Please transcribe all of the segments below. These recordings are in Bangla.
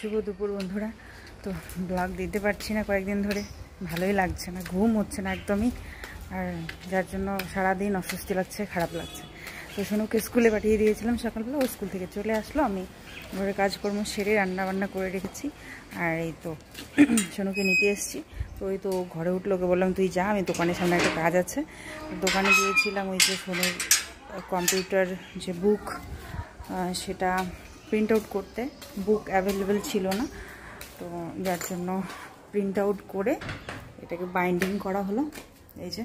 শুভ দুপুর বন্ধুরা। তো ব্লগ দিতে পারছি না কয়েকদিন ধরে, ভালোই লাগছে না, ঘুম হচ্ছে না একদমই, আর যার জন্য সারাদিন অস্বস্তি লাগছে, খারাপ লাগছে। তো সোনুকে স্কুলে পাঠিয়ে দিয়েছিলাম সকালবেলা, ও স্কুল থেকে চলে আসলো, আমি ঘরে কাজকর্ম সেরে রান্না বান্না করে রেখেছি। আর এই তো সোনুকে নিতে এসেছি। তো ওই তো ঘরে উঠলো, ওকে বললাম তুই যা, আমি দোকানের সামনে একটা কাজ আছে। দোকানে গিয়েছিলাম ওই যে সোনুর কম্পিউটার যে বুক সেটা প্রিন্ট আউট করতে, বুক অ্যাভেলেবেল ছিল না, তো যার জন্য প্রিন্ট আউট করে এটাকে বাইন্ডিং করা হলো। এই যে,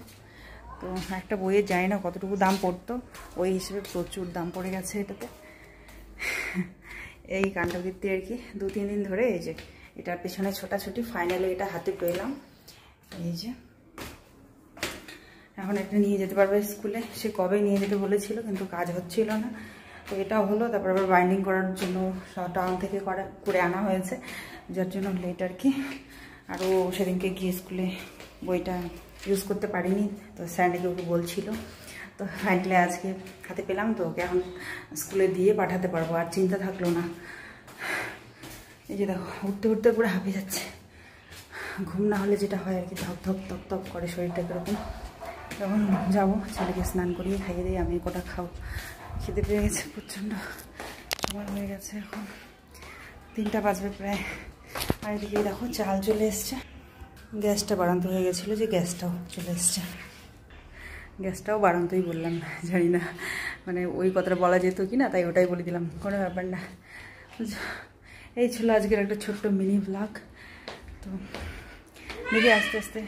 তো একটা বইয়ের জানি না কতটুকু দাম পড়তো, ওই হিসেবে প্রচুর দাম পড়ে গেছে এটাতে। এই কাণ্ডকীর্তি আর কি 2-3 দিন ধরে এই যে এটার পেছনে ছোটাছুটি, ফাইনালি এটা হাতে পেলাম। এই যে এখন একটা নিয়ে যেতে পারবে স্কুলে, সে কবে নিয়ে যেতে বলেছিল কিন্তু কাজ হচ্ছিল না। তো এটাও হলো, তারপর আবার বাইন্ডিং করার জন্য টাউন থেকে করে আনা হয়েছে, যার জন্য লেট আর কি। আরও সেদিনকে গিয়ে স্কুলে বইটা ইউজ করতে পারিনি, তো স্যান্ডেকে ওকে বলছিল। তো ফাইনালি আজকে হাতে পেলাম, তো ওকে এখন স্কুলে দিয়ে পাঠাতে পারবো, আর চিন্তা থাকলো না। এই যে দেখো, উঠতে উঠতে পুরো হাঁপিয়ে যাচ্ছে, ঘুম না হলে যেটা হয় আর কি, ধপ ধপ ধপ ধপ করে শরীরটা কীরকম। তখন যাবো, ছেলেকে স্নান করিয়ে খাইয়ে দিয়ে আমি কোটা খাও, খেতে পেয়ে গেছে প্রচণ্ড। সময় হয়ে গেছে এখন 3টা বাজবে প্রায়। আর এদিকে দেখো চাল চলে এসছে, গ্যাসটা বাড়ন্ত হয়ে গেছিলো, যে গ্যাসটাও চলে এসছে। গ্যাসটাও বাড়ন্তই বললাম, জানি না মানে ওই কথাটা বলা যেত কি না, তাই ওটাই বলে দিলাম, কোনো ব্যাপার না। এই ছিল আজকের একটা ছোট্ট মিনি ব্লগ। তো দেখি আস্তে আস্তে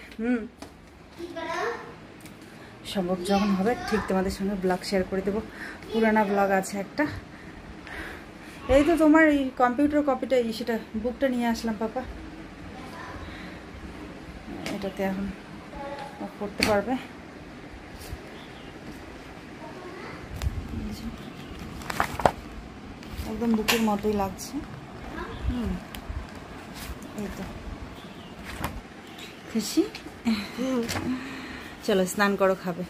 সম্ভব যখন হবে ঠিক তোমাদের সঙ্গে ব্লগ শেয়ার করে দেবো। পুরানা ব্লগ আছে একটা, এই তো তোমার এই কম্পিউটার কপিটা, সেটা বুকটা নিয়ে আসলাম পাপা, এটাতে এখন পড়তে পারবে। একদম বুকের মতোই লাগছে। এই তো খুশি, চলো স্নান করো, খাবে।